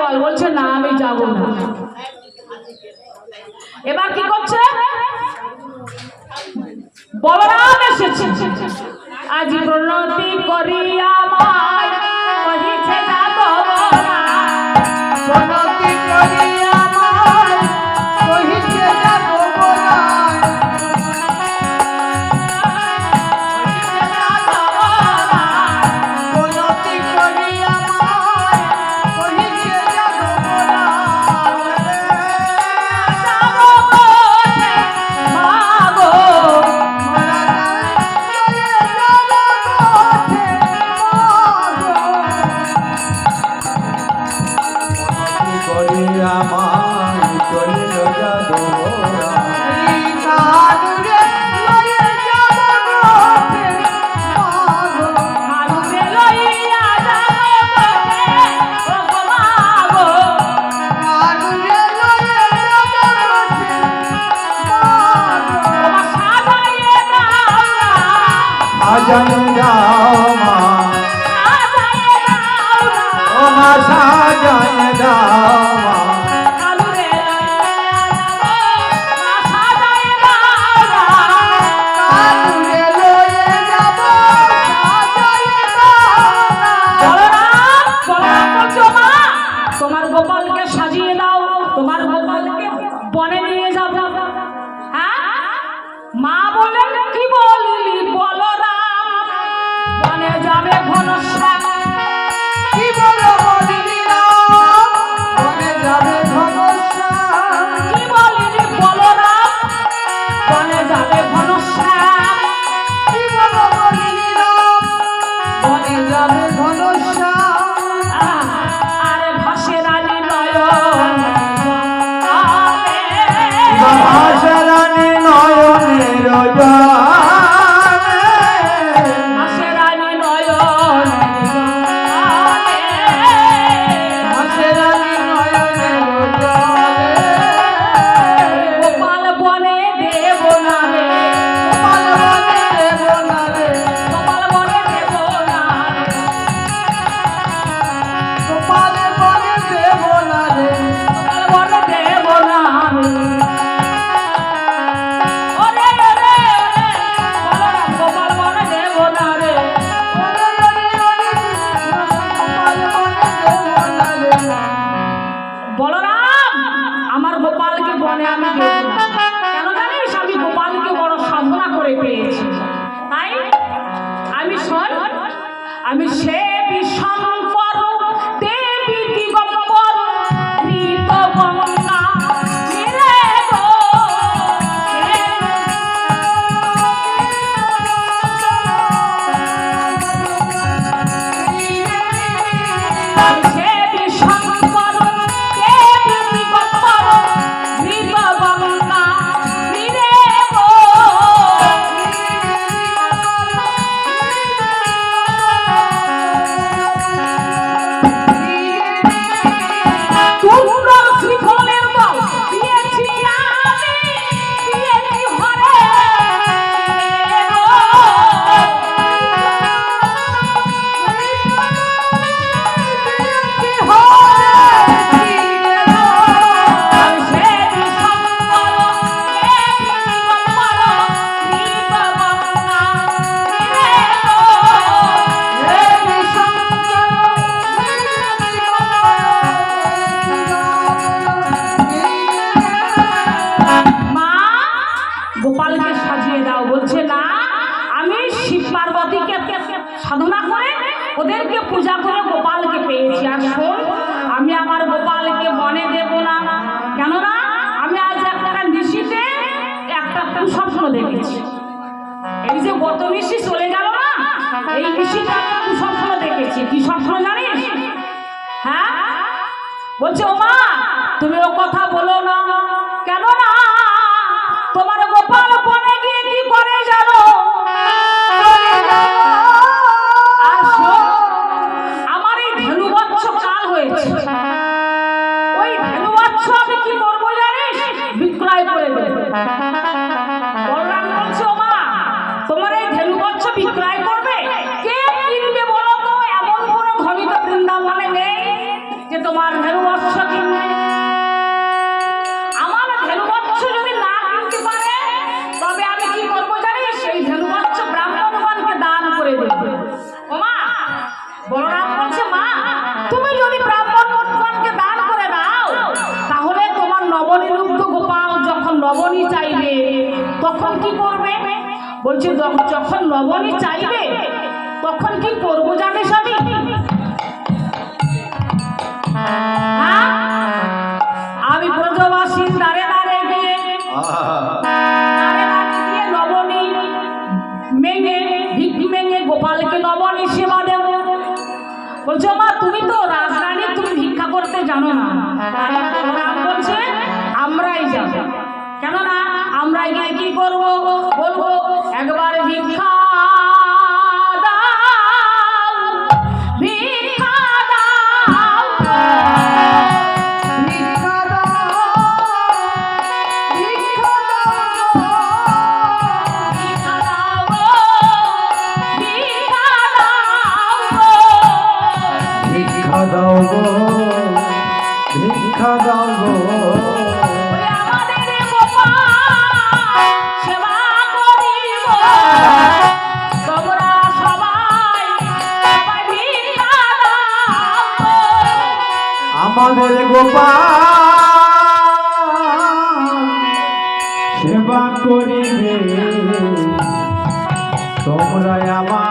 চল, বলছে না আমি যাব না। এবার কি করছে, বলরাম এসেছে, আজ প্রণতি করিয়া আমায় কহিছে যাব না, প্রণতি করিয়া আমায় কহিছে যাব না, প্রণতি করিয়া আমায় কহিছে যাব না, মাগো মারা যায় যাব কোঠে প্রণতি করিয়া আমায় কহিছে যাব না, এই কানুরে লয়ে যাব কোঠে মাগো, হাতে লইয়া যাব তোকে, ও গো মাগো কানুরে লয়ে যাব কোঠে মাগো, তোমার সাজাইয়ে দাও না, সাজানো দাও মা, সাজাইয়ে দাও না, ও মা সাজানো দাও মা, কানুরে লইয়া যাব, না সাজাইয়ে দাও না, কানুরে লয়ে যাব সাজানো দাও না, বলরাম বলরাম বলছো মা তোমার গোপালকে সাজিয়ে দাও, তোমার গোপালকে বনে নিয়ে যাব। হ্যাঁ মা বললেন কি বললি বলরাম, বনে যাবে ঘনশ্যাম, কি বলো বলিলি রাম, বনে যাবে ঘনশ্যাম, কি বললি বলরাম, বনে যাবে ঘনশ্যাম, কি বলো বলিলি রাম, বনে যাবে ঘনশ্যাম, আরে ভাসে রানী নয়ন আরে ভাষারানী নয়নের জলে, ভাসে রানী নয়ন ভাষারানী নয়নের জলে, গোপাল বনে দেব না রে, গোপাল বনে দেব না রে, গোপাল বনে দেব না রে, গোপাল বনে দেব না রে, গোপাল বনে দেব না রে। ওরে ওরে ওরে বলরাম গোপাল বনে দেব না রে, ওরে ওরে ওরে গোপাল বনে দেব না রে, বলরাম আমার গোপালকে বনে আমি দেব না, কেন জানিস আমি গোপালকে বড় সাধনা করে পেয়েছি, তাই আমি শোন, আমি সে বিশ্বম্বর দেবী দিগম্বর কৃত গঙ্গা রে গো, আমি সে বিশ্বম্বর দেবী দিগম্বর কৃত গঙ্গা রে গো, তুন্দ্র শ্রীফলের বল দিয়েছি আমি, দিয়েছি হরে আমি সে বিশ্বম্বর দেবী দিগম্বর কৃত গঙ্গা রে গো, মা গোপালকে সাজিয়ে দাও, বলছে না আমি শিব পার্বতীকে সাধনা করে ওদেরকে পূজা করে গোপালকে পেয়েছি, আর শোন আমি আমার গোপালকে বনে দেব না, কেননা আমি আজ একটা নিশিতে একটা কুস্বপ্ন দেখেছি, এই যে গত নিশি চলে গেল না, এই নিশিতে একটা কুস্বপ্ন দেখেছি, কি স্বপ্ন জানিস? হ্যাঁ বলছে ও মা তুমি ও কথা বলো না, কেন না তোমার গোপাল বনে গিয়ে কি করে জানো, আর শোন আমার এই ধেনু বৎস কাল হয়েছে, ওই ধেনু বৎস আমি কি করবো জানিস, বিক্রয় করে দেব। বলরাম বলছে ও মা তোমার এই ধেনু বৎস বিক্রয় করবে, কে কিনবে বলো তো, এমন কোনো ধনী তো বৃন্দাবনে নেই যে তোমার ধেনু ধেনুবৎস কিনবে। আমার ধেনুবৎস যদি না কিনতে পারে তবে আমি কি করবো জানি, সেই ধেনুবৎস ব্রাহ্মণগণকে দান করে দেব। ও মা, বলরাম বলছে, মা তুমি যদি ব্রাহ্মণগণকে দান করে দাও তাহলে তোমার নবনিরুদ্ধ গোপাল যখন নবনী চাইবে তখন কি করবে? বলছে যখন নবনী চাইবে তখন কি করবো জানিস আমি? হ্যাঁ? আমি ব্রজবাসীর দ্বারে দ্বারে গিয়ে নবনী মেঙে ভিক মেঙে গোপালকে নবনী সেবা দেব। বলছো মা তুমি তো রাজরানী, তুমি ভিক্ষা করতে জানো না। রাম বলছে আমরাই যাবো, কেননা আমরা গিয়ে কি করবো? বলবো একবার ভিক্ষা দাও, ভিক্ষা দাও, ভিক্ষা দাও, ভিক্ষা দাও, ভিক্ষা দাও গো, ভিক্ষা দাও গো। ভিক্ষা দাও গো, ভিক্ষা দাও গো। ওই আমাদের গোপাল সেবা করিব, তোমরা সবাই সবাই ভিক্ষা দাও গো। আমাদের গোপাল সেবা করিবে, তোমরা আমার